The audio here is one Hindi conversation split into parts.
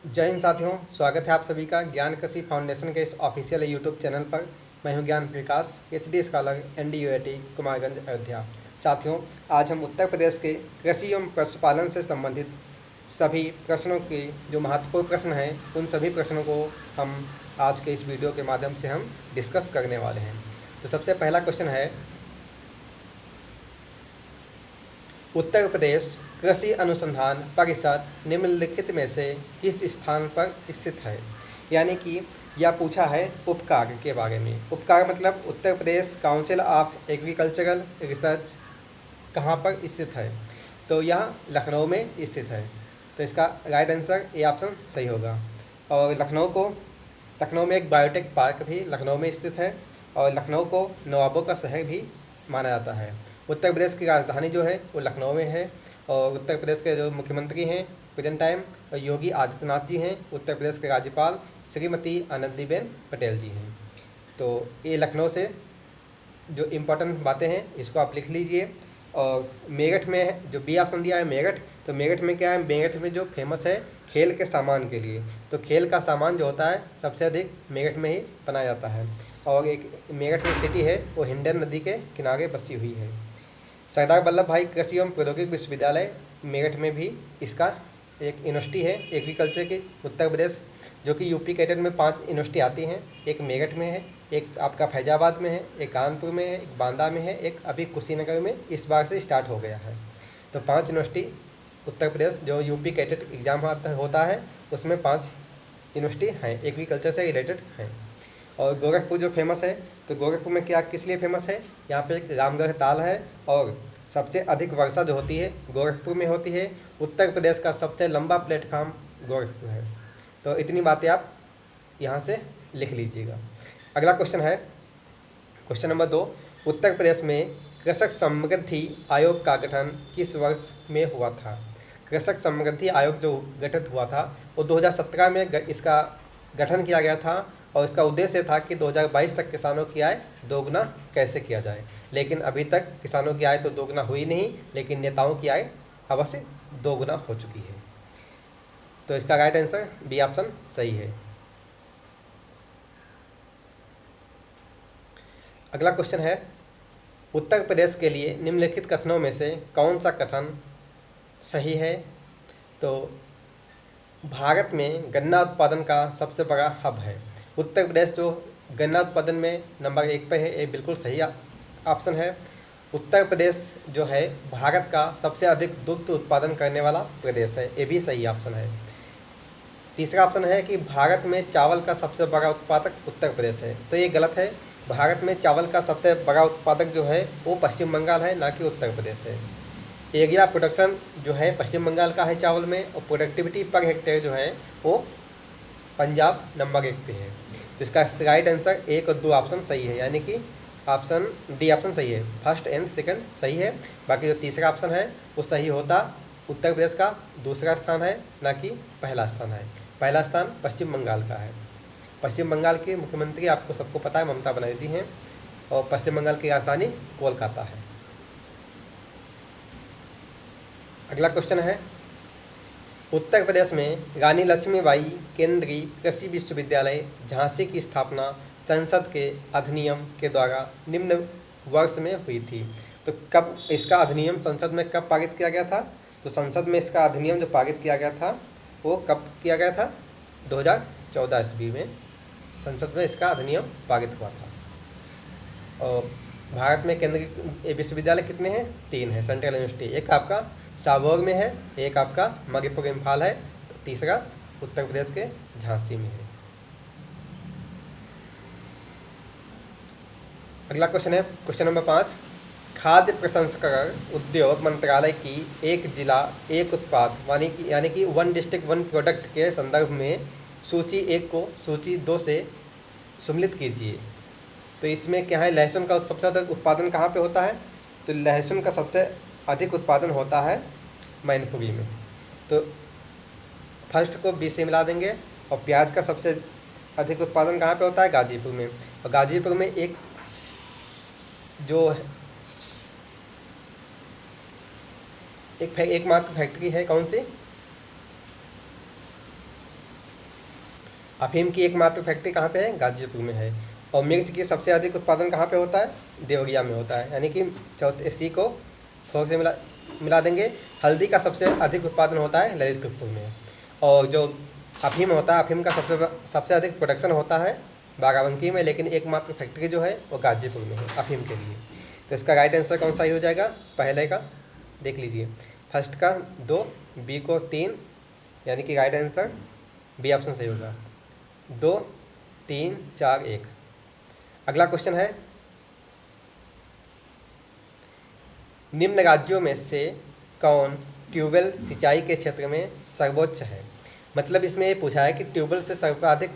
जय हिंद साथियों, स्वागत है आप सभी का ज्ञान कृषि फाउंडेशन के इस ऑफिशियल यूट्यूब चैनल पर। मैं हूं Gyan Vikas, HD scholar, NDUIT Kumarganj Ayodhya. साथियों, आज हम उत्तर प्रदेश के कृषि एवं पशुपालन से संबंधित सभी प्रश्नों के जो महत्वपूर्ण प्रश्न हैं उन सभी प्रश्नों को हम आज के इस वीडियो के माध्यम से हम डिस्कस करने वाले हैं। तो सबसे पहला क्वेश्चन है, उत्तर प्रदेश कृषि अनुसंधान परिषद निम्नलिखित में से किस स्थान पर स्थित है। यानी कि यह पूछा है उपकार्य के बारे में। उपकार्य मतलब उत्तर Pradesh council of agricultural research कहाँ पर स्थित है, तो यह लखनऊ में स्थित है। तो इसका राइट आंसर ए ऑप्शन सही होगा। और लखनऊ में एक बायोटेक पार्क भी लखनऊ में स्थित है और लखनऊ को नवाबों का शहर भी माना जाता है। उत्तर प्रदेश की राजधानी जो है वो लखनऊ में है और उत्तर प्रदेश के जो मुख्यमंत्री हैं प्रेजेंट टाइम योगी आदित्यनाथ जी हैं। उत्तर प्रदेश के राज्यपाल श्रीमती आनंदीबेन पटेल जी हैं। तो ये लखनऊ से जो इम्पोर्टेंट बातें हैं इसको आप लिख लीजिए। और मेरठ में जो बी ऑप्शन दिया है मेरठ, तो मेरठ में क्या है, मेरठ में जो फेमस है खेल के सामान के लिए, तो खेल का सामान जो होता है सबसे अधिक मेरठ में ही बनाया जाता है। और एक मेरठ जो सिटी है वो हिंडन नदी के किनारे बसी हुई है। सरदार वल्लभ भाई कृषि एवं प्रौद्योगिकी विश्वविद्यालय मेरठ में भी इसका एक यूनिवर्सिटी है एग्रीकल्चर की। उत्तर प्रदेश जो कि यूपी कैडर में 5 यूनिवर्सिटी आती हैं, एक मेरठ में है, एक आपका फैजाबाद में है, एक कानपुर में है, एक बांदा में है, एक अभी कुशीनगर में इस बार से स्टार्ट हो गया है। तो 5 यूनिवर्सिटी उत्तर प्रदेश जो यूपी कैडेट एग्ज़ाम होता है उसमें 5 यूनिवर्सिटी हैं, एग्रीकल्चर से रिलेटेड हैं। और गोरखपुर जो फेमस है, तो गोरखपुर में क्या किस लिए फेमस है, यहाँ पे एक रामगढ़ ताल है और सबसे अधिक वर्षा जो होती है गोरखपुर में होती है। उत्तर प्रदेश का सबसे लंबा प्लेटफॉर्म गोरखपुर है। तो इतनी बातें आप यहाँ से लिख लीजिएगा। अगला क्वेश्चन है क्वेश्चन नंबर 2, उत्तर प्रदेश में कृषक समृद्धि आयोग का गठन किस वर्ष में हुआ था। कृषक समृद्धि आयोग जो गठित हुआ था वो 2017 में इसका गठन किया गया था और इसका उद्देश्य था कि 2022 तक किसानों की आय दोगुना कैसे किया जाए। लेकिन अभी तक किसानों की आय तो दोगुना हुई नहीं, लेकिन नेताओं की आय अवश्य दोगुना हो चुकी है। तो इसका राइट आंसर बी ऑप्शन सही है। अगला क्वेश्चन है, उत्तर प्रदेश के लिए निम्नलिखित कथनों में से कौन सा कथन सही है। तो भारत में गन्ना उत्पादन का सबसे बड़ा हब है। उत्तर प्रदेश जो गन्ना उत्पादन में नंबर 1 पे है, ये बिल्कुल सही ऑप्शन है। उत्तर प्रदेश जो है भारत का सबसे अधिक दुग्ध उत्पादन करने वाला प्रदेश है, ये भी सही ऑप्शन है। तीसरा ऑप्शन है कि भारत में चावल का सबसे बड़ा उत्पादक उत्तर प्रदेश है, तो ये गलत है। भारत में चावल का सबसे बड़ा उत्पादक जो है वो पश्चिम बंगाल है, ना कि उत्तर प्रदेश है। एरिया प्रोडक्शन जो है पश्चिम बंगाल का है चावल में, और प्रोडक्टिविटी पर हेक्टेयर जो है वो पंजाब नंबर 1 पे है। तो इसका राइट आंसर 1 और 2 ऑप्शन सही है, यानी कि ऑप्शन डी ऑप्शन सही है, फर्स्ट एंड सेकंड सही है। बाकी जो तीसरा ऑप्शन है वो सही होता उत्तर प्रदेश का दूसरा स्थान है, ना कि पहला स्थान है। पहला स्थान पश्चिम बंगाल का है। पश्चिम बंगाल के मुख्यमंत्री आपको सबको पता है ममता बनर्जी हैं और पश्चिम बंगाल की राजधानी कोलकाता है। अगला क्वेश्चन है, उत्तर प्रदेश में रानी लक्ष्मीबाई केंद्रीय कृषि विश्वविद्यालय झांसी की स्थापना संसद के अधिनियम के द्वारा निम्न वर्ष में हुई थी। तो कब इसका अधिनियम संसद में कब पारित किया गया था, तो संसद में इसका अधिनियम जो पारित किया गया था वो कब किया गया था, 2014 ईस्वी में संसद में इसका अधिनियम पारित हुआ था। और भारत में केंद्रीय विश्वविद्यालय कितने हैं, 3 हैं सेंट्रल यूनिवर्सिटी। एक आपका साबोर में है, एक आपका मणिपुर इम्फाल है, तो तीसरा उत्तर प्रदेश के झांसी में है। अगला क्वेश्चन है क्वेश्चन नंबर 5, खाद्य प्रसंस्करण उद्योग मंत्रालय की एक जिला एक उत्पाद यानी कि 1 डिस्ट्रिक्ट 1 प्रोडक्ट के संदर्भ में सूची 1 को सूची 2 से सम्मिलित कीजिए। तो इसमें क्या है, लहसुन का सबसे अधिक उत्पादन कहाँ पे होता है, तो लहसुन का सबसे अधिक उत्पादन होता है मैनपुरी में। तो फर्स्ट को बी से मिला देंगे। और प्याज का सबसे अधिक उत्पादन कहाँ पे होता है, गाजीपुर में। और गाजीपुर में एक जो एक मात्र फैक्ट्री है, कौन सी, अफीम की एकमात्र फैक्ट्री कहाँ पे है? गाजीपुर में है। और मिर्च की सबसे अधिक उत्पादन कहाँ पे होता है? देवरिया में होता है। यानी कि चौथे सी को फोर से मिला देंगे। हल्दी का सबसे अधिक उत्पादन होता है ललितपुर में। और जो अफीम होता है, अफीम का सबसे अधिक प्रोडक्शन होता है बाराबंकी में, लेकिन एकमात्र फैक्ट्री जो है वो गाजीपुर में है अफीम के लिए। तो इसका राइट आंसर कौन सा ही हो जाएगा? पहले का देख लीजिए, फर्स्ट का 2, बी को 3, यानी कि राइट आंसर बी ऑप्शन सही होगा। 2, 3, 4, 1। अगला क्वेश्चन है, निम्न राज्यों में से कौन ट्यूबवेल सिंचाई के क्षेत्र में सर्वोच्च है? मतलब इसमें ये पूछा है कि ट्यूबवेल से सर्वाधिक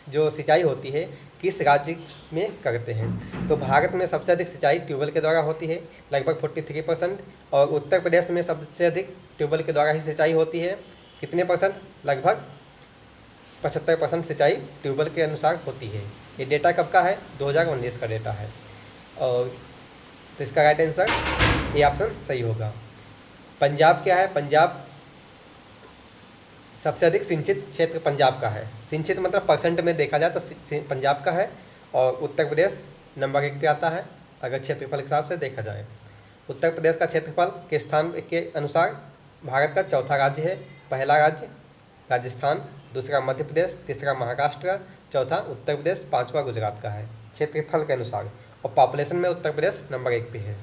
जो सिंचाई होती है किस राज्य में करते हैं। तो भारत में सबसे अधिक सिंचाई ट्यूबवेल के द्वारा होती है, लगभग 43%। और उत्तर प्रदेश में सबसे अधिक ट्यूबवेल के द्वारा ही सिंचाई होती है। कितने परसेंट? लगभग 75% सिंचाई ट्यूबवेल के अनुसार होती है। ये डेटा कब का है? 2019 का डेटा है। और तो इसका राइट आंसर ये ऑप्शन सही होगा। पंजाब क्या है? पंजाब सबसे अधिक सिंचित क्षेत्र पंजाब का है। सिंचित मतलब परसेंट में देखा जाए तो पंजाब का है। और उत्तर प्रदेश नंबर 1 पे आता है अगर क्षेत्रफल के हिसाब से देखा जाए। उत्तर प्रदेश का क्षेत्रफल के स्थान के अनुसार भारत का चौथा राज्य है। पहला राज्य राजस्थान, दूसरा मध्य प्रदेश, तीसरा महाराष्ट्र, चौथा उत्तर प्रदेश, पाँचवा गुजरात का है क्षेत्रफल के अनुसार। और पॉपुलेशन में उत्तर प्रदेश नंबर 1 पे है।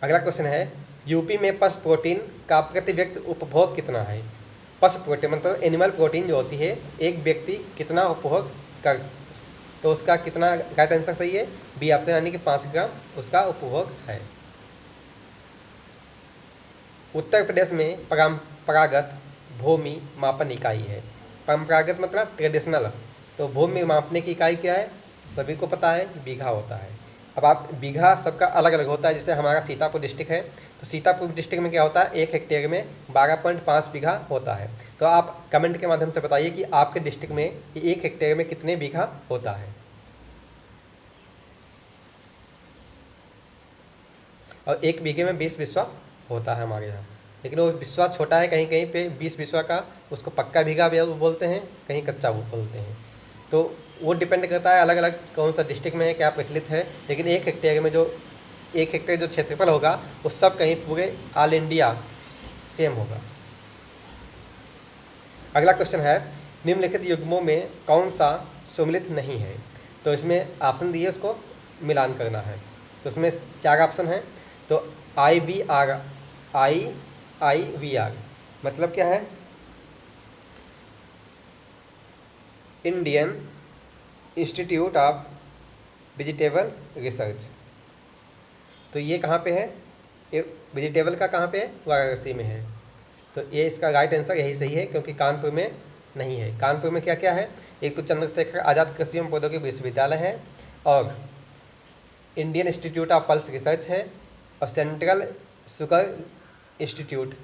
अगला क्वेश्चन है, यूपी में पशु प्रोटीन का प्रति व्यक्ति उपभोग कितना है? पशु प्रोटीन मतलब एनिमल प्रोटीन जो होती है, एक व्यक्ति कितना उपभोग कर, तो उसका कितना राइट आंसर सही है? बी ऑप्शन, यानी कि 5 ग्राम उसका उपभोग है। उत्तर प्रदेश में परंपरागत भूमि मापन इकाई है। परंपरागत मतलब ट्रेडिशनल, तो भूमि मापने की इकाई क्या है? सभी को पता है, बीघा होता है। अब आप बीघा सबका अलग अलग होता है। जैसे हमारा सीतापुर डिस्ट्रिक्ट है, तो सीतापुर डिस्ट्रिक्ट में क्या होता है? 1 हेक्टेयर में 12.5 बीघा होता है। तो आप कमेंट के माध्यम से बताइए कि आपके डिस्ट्रिक्ट में 1 हेक्टेयर में कितने बीघा होता है। और 1 बीघे में 20 बिस्वा होता है हमारे यहाँ, लेकिन वो बिस्वा छोटा है। कहीं कहीं पे 20 बिस्वा का उसको पक्का बीघा भी बोलते हैं, कहीं कच्चा बोलते हैं। तो वो डिपेंड करता है अलग अलग कौन सा डिस्ट्रिक्ट में है, क्या प्रचलित है। लेकिन 1 हेक्टेयर में जो 1 हेक्टेयर जो क्षेत्रफल होगा वो सब कहीं पूरे ऑल इंडिया सेम होगा। अगला क्वेश्चन है, निम्नलिखित युग्मों में कौन सा सम्मिलित नहीं है? तो इसमें ऑप्शन दिए, उसको मिलान करना है। तो इसमें 4 ऑप्शन हैं। तो IVR, IIVR मतलब क्या है? Indian institute of vegetable research. तो ये कहाँ पे है? ये वेजिटेबल का कहाँ पे है? वाराणसी में है। तो ये इसका राइट आंसर यही सही है, क्योंकि कानपुर में नहीं है। कानपुर में क्या क्या है? एक तो चंद्रशेखर आज़ाद कृषि एवं प्रौद्योगिकी विश्वविद्यालय है, और Indian institute of pulse research है, और सेंट्रल शुगर इंस्टीट्यूट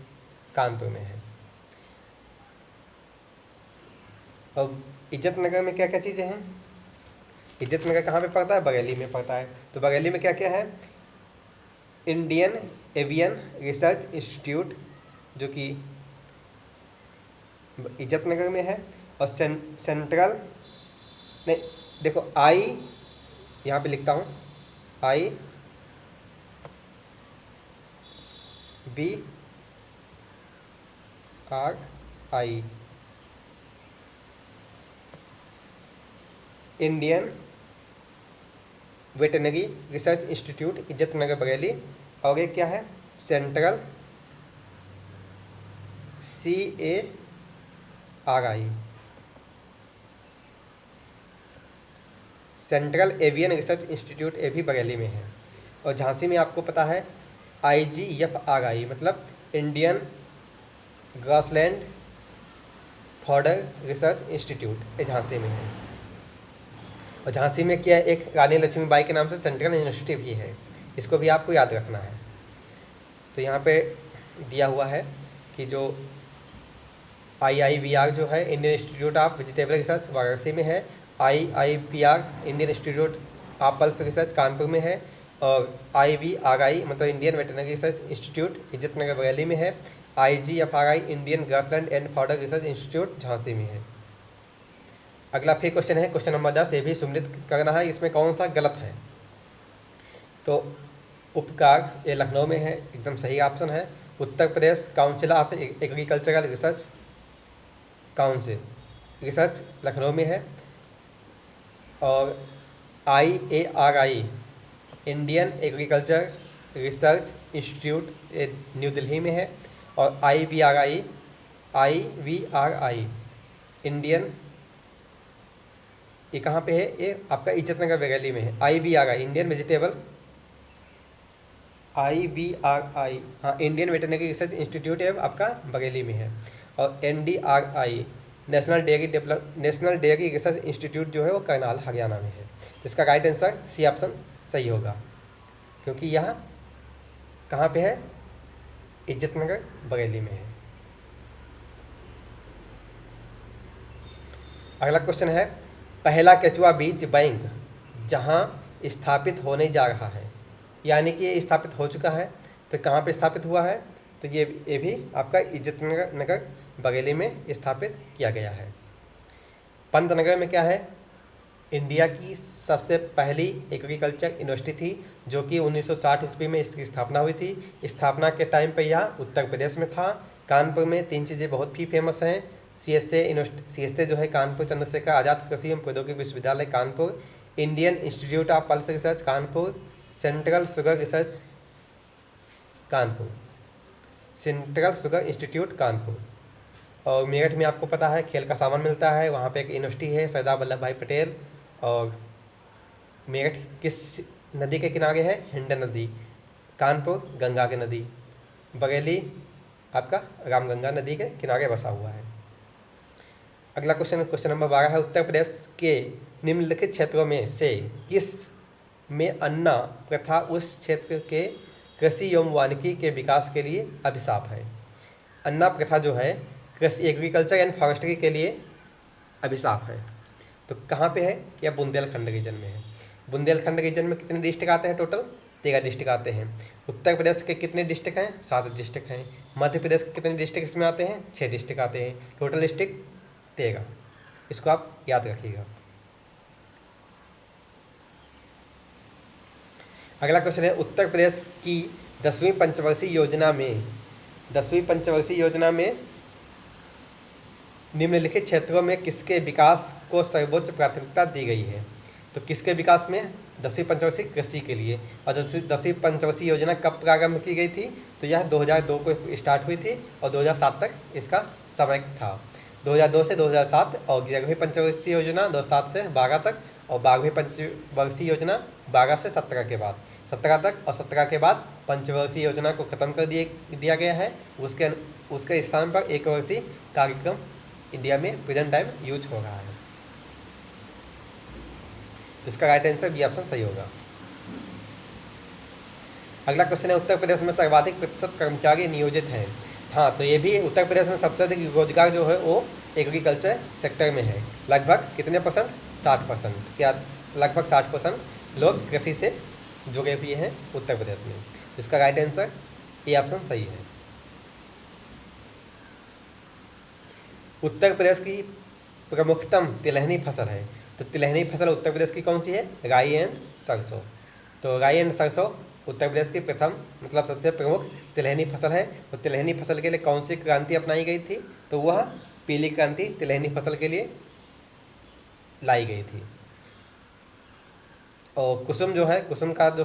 कानपुर में है। और इज्जत नगर में क्या क्या चीज़ें हैं? इज्जत नगर कहाँ पे पड़ता है? बरेली में पड़ता है। तो बरेली में क्या क्या है? इंडियन एवियन रिसर्च इंस्टीट्यूट जो कि इज्जत नगर में है। और सेंट्रल नहीं, देखो आई यहाँ पे लिखता हूँ, IVRI Indian veterinary research institute इज्जत नगर बरेली। और एक क्या है? Central CARI central avian research institute, ये भी बरेली में है। और झांसी में आपको पता है IGFRI मतलब Indian grassland fodder research institute, ये झांसी में है। और झांसी में क्या है? एक रानी लक्ष्मीबाई के नाम से सेंट्रल यूनिवर्सिटी भी है, इसको भी आपको याद रखना है। तो यहाँ पे दिया हुआ है कि जो IIVR जो है Indian institute of vegetable research Varanasi में है, IIPR Indian institute of pulse research Kanpur में है, और IVRI मतलब Indian veterinary research institute Izzatnagar Bareilly में है। IGFRI Indian grassland and fodder research institute Jhansi में है। अगला फिर क्वेश्चन है, क्वेश्चन नंबर 10, ये भी सुमिलित करना है, इसमें कौन सा गलत है। तो उपकार ये लखनऊ में है, एकदम सही ऑप्शन है। Uttar Pradesh council of agricultural research council research Lucknow में है। और IARI Indian agriculture research institute new Delhi में है। और IVRI इंडियन, ये कहाँ पे है, ये आपका इज्जतनगर बरेली में है। IVRI इंडियन वेजिटेबल, IVRI हाँ इंडियन वेटरनरी रिसर्च इंस्टीट्यूट है आपका बरेली में है। और NDRI national dairy research institute जो है वो करनाल हरियाणा में है। तो इसका राइट आंसर सी ऑप्शन सही होगा, क्योंकि यह कहाँ पे है, इज्जतनगर बरेली में है। अगला क्वेश्चन है, पहला केचुआ बीज बैंक जहाँ स्थापित होने जा रहा है, यानी कि ये स्थापित हो चुका है, तो कहाँ पे स्थापित हुआ है, तो ये भी आपका इज्जतनगर बरेली में स्थापित किया गया है। पंतनगर में क्या है, इंडिया की सबसे पहली एग्रीकल्चर यूनिवर्सिटी थी, जो कि 1960 ईस्वी में इसकी स्थापना हुई थी। स्थापना के टाइम पर यह उत्तर प्रदेश में था। कानपुर में 3 चीज़ें बहुत ही फेमस हैं। CSA जो है कानपुर चंद्रशेखर आज़ाद कृषि एवं प्रौद्योगिकी विश्वविद्यालय Kanpur, Indian institute of pulse research Kanpur, central sugar research Kanpur, central sugar institute Kanpur. और मेरठ में आपको पता है खेल का सामान मिलता है, वहाँ पे एक यूनिवर्सिटी है सरदार वल्लभ भाई पटेल। और मेरठ किस नदी के किनारे है, हिंडन नदी। कानपुर गंगा के नदी। बरेली आपका रामगंगा नदी के किनारे बसा हुआ है। अगला क्वेश्चन नंबर 12 है, उत्तर प्रदेश के निम्नलिखित क्षेत्रों में से किस में अन्ना प्रथा उस क्षेत्र के कृषि एवं वानिकी के विकास के लिए अभिशाप है। अन्ना प्रथा जो है कृषि एग्रीकल्चर एंड फॉरेस्ट्री के लिए अभिशाप है। तो कहाँ पे है, या बुंदेलखंड रीजन में है। बुंदेलखंड रीजन में कितने डिस्ट्रिक्ट आते हैं, टोटल 13 डिस्ट्रिक्ट आते हैं। उत्तर प्रदेश के कितने डिस्ट्रिक्ट हैं, 7 डिस्ट्रिक्ट हैं। मध्य प्रदेश के कितने डिस्ट्रिक्ट इसमें आते हैं, 6 डिस्ट्रिक्ट आते हैं। टोटल डिस्ट्रिक्ट 13, इसको आप याद रखिएगा। अगला क्वेश्चन है, उत्तर प्रदेश की 10वीं पंचवर्षीय योजना में निम्नलिखित क्षेत्रों में किसके विकास को सर्वोच्च प्राथमिकता दी गई है। तो किसके विकास में, 10वीं पंचवर्षीय कृषि के लिए। और 10वीं पंचवर्षीय योजना कब प्रारंभ की गई थी, तो यह 2002 को स्टार्ट हुई थी और 2007 तक इसका समय था। 2002 से 2007। और 11वीं पंचवर्षीय योजना 2007 से 12 तक। और 12वीं पंचवर्षीय योजना 12 से 17 के बाद 17 तक। और 17 के बाद पंचवर्षीय योजना को ख़त्म कर दिया गया है। उसके स्थान पर एक वर्षीय कार्यक्रम इंडिया में प्रेजेंट टाइम यूज हो रहा है। तो इसका राइट आंसर बी ऑप्शन सही होगा। अगला क्वेश्चन है, उत्तर प्रदेश में सर्वाधिक प्रतिशत कर्मचारी नियोजित हैं। हाँ, तो ये भी उत्तर प्रदेश में सबसे अधिक रोजगार जो है वो एग्रीकल्चर सेक्टर में है। लगभग कितने परसेंट, 60%। क्या लगभग 60% लोग कृषि से जुड़े हुए हैं उत्तर प्रदेश में। तो इसका राइट आंसर ए ऑप्शन सही है। उत्तर प्रदेश की प्रमुखतम तिलहनी फसल है। तो तिलहनी फसल उत्तर प्रदेश की कौन सी है, राई एंड सरसों। तो राई एंड सरसों उत्तर प्रदेश की प्रथम मतलब सबसे प्रमुख तिलहनी फसल है। और तिलहनी फसल के लिए कौन सी क्रांति अपनाई गई थी, तो वह पीली क्रांति तिलहनी फसल के लिए लाई गई थी। और कुसुम जो है, कुसुम का जो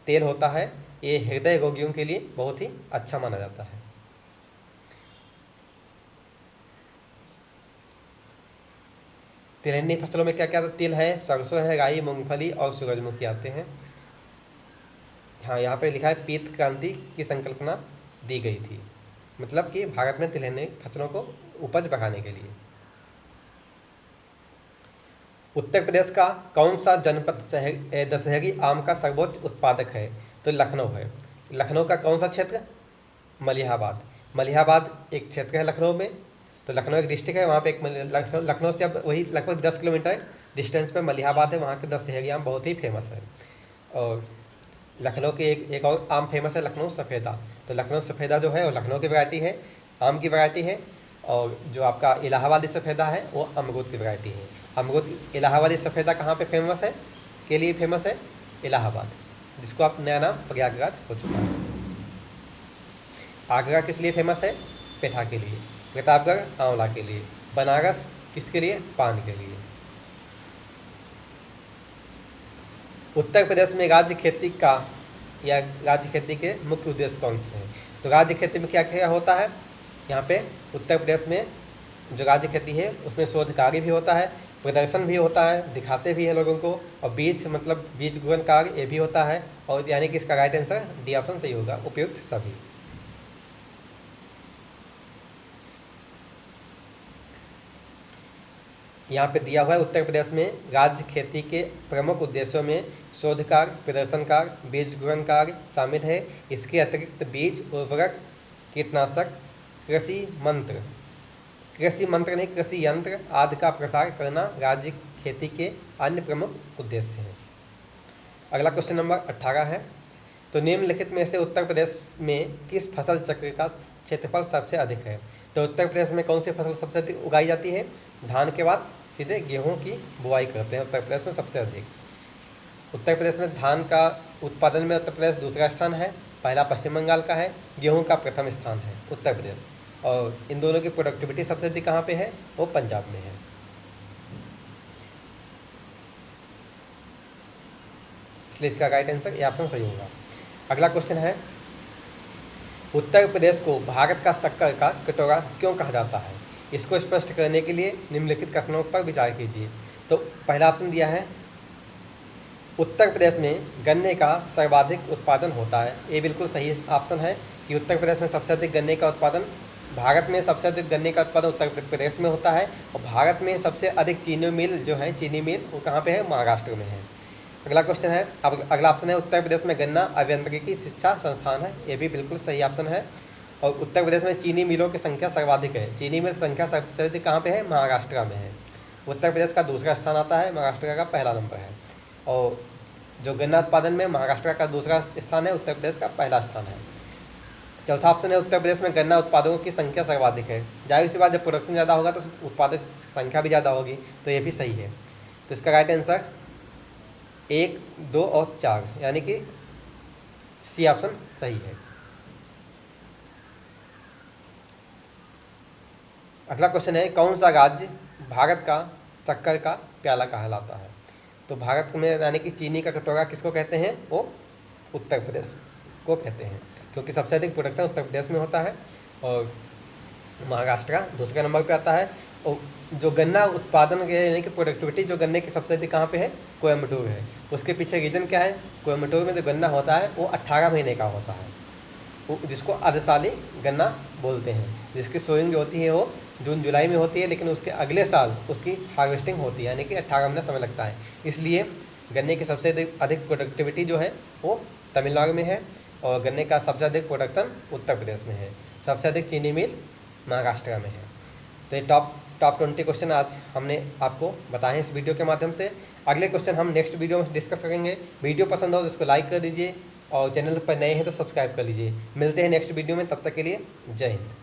तेल होता है ये हृदय रोगियों के लिए बहुत ही अच्छा माना जाता है। तिलहनी फसलों में क्या क्या तिल है, सरसों है, राई, मूंगफली और सूरजमुखी आते हैं। हाँ, यहाँ पे लिखा है पीत क्रांति की संकल्पना दी गई थी, मतलब कि भारत में तिलहनी फसलों को उपज बढ़ाने के लिए। उत्तर प्रदेश का कौन सा जनपद दशहरी आम का सर्वोच्च उत्पादक है, तो लखनऊ है। लखनऊ का कौन सा क्षेत्र, मलिहाबाद। मलिहाबाद एक क्षेत्र है लखनऊ में। तो लखनऊ एक डिस्ट्रिक्ट है, वहाँ पे एक लखनऊ से अब वही लगभग 10 किलोमीटर डिस्टेंस पे मलिहाबाद है। वहाँ के दशहरी आम बहुत ही फेमस है। और लखनऊ की एक और आम फेमस है लखनऊ सफ़ेदा। तो लखनऊ सफ़ेदा जो है वो लखनऊ की वैरायटी है, आम की वैरायटी है। और जो आपका इलाहाबादी सफ़ेदा है वो अमरूद की वैरायटी है। अमरूद इलाहाबादी सफ़ेदा कहाँ पे फेमस है, के लिए फेमस है? इलाहाबाद, जिसको आप नया नाम प्रयागराज हो चुका है। आगरा किस लिए फेमस है? पेठा के लिए। प्रतापगढ़ आंवला के लिए। बनारस किसके लिए? पान के लिए। उत्तर प्रदेश में राज्य खेती का या राज्य खेती के मुख्य उद्देश्य कौन से हैं? तो राज्य खेती में क्या क्या होता है? यहाँ पे उत्तर प्रदेश में जो राज्य खेती है उसमें शोध कार्य भी होता है, प्रदर्शन भी होता है, दिखाते भी हैं लोगों को, और बीज मतलब बीज गुणन कार्य ये भी होता है। और यानी कि इसका राइट आंसर डी ऑप्शन सही होगा, उपयुक्त सभी। यहाँ पे दिया हुआ है उत्तर प्रदेश में राज्य खेती के प्रमुख उद्देश्यों में शोध कार्य, प्रदर्शन कार्य, बीज गुणन कार्य शामिल है। इसके अतिरिक्त बीज, उर्वरक, कीटनाशक, कृषि मंत्र नहीं कृषि यंत्र आदि का प्रसार करना राज्य खेती के अन्य प्रमुख उद्देश्य हैं। अगला क्वेश्चन नंबर 18 है। तो निम्नलिखित में से उत्तर प्रदेश में किस फसल चक्र का क्षेत्रफल सबसे अधिक है? तो उत्तर प्रदेश में कौन सी फसल सबसे अधिक उगाई जाती है? धान के बाद सीधे गेहूं की बुआई करते हैं उत्तर प्रदेश में सबसे अधिक। उत्तर प्रदेश में धान का उत्पादन में उत्तर प्रदेश दूसरा स्थान है, पहला पश्चिम बंगाल का है, गेहूं का प्रथम स्थान है उत्तर प्रदेश। और इन दोनों की प्रोडक्टिविटी सबसे अधिक कहाँ पे है? वो पंजाब में है। इसलिए इसका राइट आंसर ये ऑप्शन सही होगा। अगला क्वेश्चन है, उत्तर प्रदेश को भारत का शक्कर का कटोरा क्यों कहा जाता है? इसको स्पष्ट करने के लिए निम्नलिखित कथनों पर विचार कीजिए। तो पहला ऑप्शन दिया है, उत्तर प्रदेश में गन्ने का सर्वाधिक उत्पादन होता है। ये बिल्कुल सही ऑप्शन है कि उत्तर प्रदेश में सबसे अधिक गन्ने का उत्पादन, भारत में सबसे अधिक गन्ने का उत्पादन उत्तर प्रदेश में होता है। और भारत में सबसे अधिक चीनी मिल जो है, चीनी मिल वो कहाँ पे है? महाराष्ट्र में है। अगला क्वेश्चन है, अब अगला ऑप्शन है, उत्तर प्रदेश में गन्ना अभियांत्रिकी शिक्षा संस्थान है। ये भी बिल्कुल सही ऑप्शन है। और उत्तर प्रदेश में चीनी मिलों की संख्या सर्वाधिक है। चीनी मिल संख्या सबसे अधिक कहाँ पे है? महाराष्ट्र में है। उत्तर प्रदेश का दूसरा स्थान आता है, महाराष्ट्र का पहला नंबर है। और जो गन्ना उत्पादन में महाराष्ट्र का दूसरा स्थान है, उत्तर प्रदेश का पहला स्थान है। चौथा ऑप्शन है, उत्तर प्रदेश में गन्ना उत्पादकों की संख्या सर्वाधिक है। जाहिर सी बात, जब प्रोडक्शन ज़्यादा होगा तो उत्पादक संख्या भी ज़्यादा होगी, तो ये भी सही है। तो इसका राइट आंसर 1, 2 और 4 यानी कि सी ऑप्शन सही है। अगला क्वेश्चन है, कौन सा राज्य भारत का शक्कर का प्याला कहलाता है? तो भारत में यानी कि चीनी का कटोरा किसको कहते हैं? वो उत्तर प्रदेश को कहते हैं, क्योंकि सबसे अधिक प्रोडक्शन उत्तर प्रदेश में होता है और महाराष्ट्र दूसरे नंबर पे आता है। और जो गन्ना उत्पादन के यानी कि प्रोडक्टिविटी जो गन्ने की सबसे अधिक कहाँ पे है? कोयम्बटूर है। उसके पीछे रीज़न क्या है? कोयम्बटूर में जो गन्ना होता है वो 18 महीने का होता है, वो जिसको अर्धसाली गन्ना बोलते हैं, जिसकी सोइंग जो होती है वो जून जुलाई में होती है, लेकिन उसके अगले साल उसकी हार्वेस्टिंग होती है, यानी कि 18 महीना समय लगता है। इसलिए गन्ने की सबसे अधिक प्रोडक्टिविटी जो है वो तमिलनाडु में है और गन्ने का सबसे अधिक प्रोडक्शन उत्तर प्रदेश में है। सबसे अधिक चीनी मिल महाराष्ट्र में है। तो ये टॉप 20 क्वेश्चन आज हमने आपको बताए इस वीडियो के माध्यम से। अगले क्वेश्चन हम नेक्स्ट वीडियो में डिस्कस करेंगे। वीडियो पसंद हो तो इसको लाइक कर दीजिए और चैनल पर नए हैं तो सब्सक्राइब कर लीजिए। मिलते हैं नेक्स्ट वीडियो में, तब तक के लिए जय हिंद।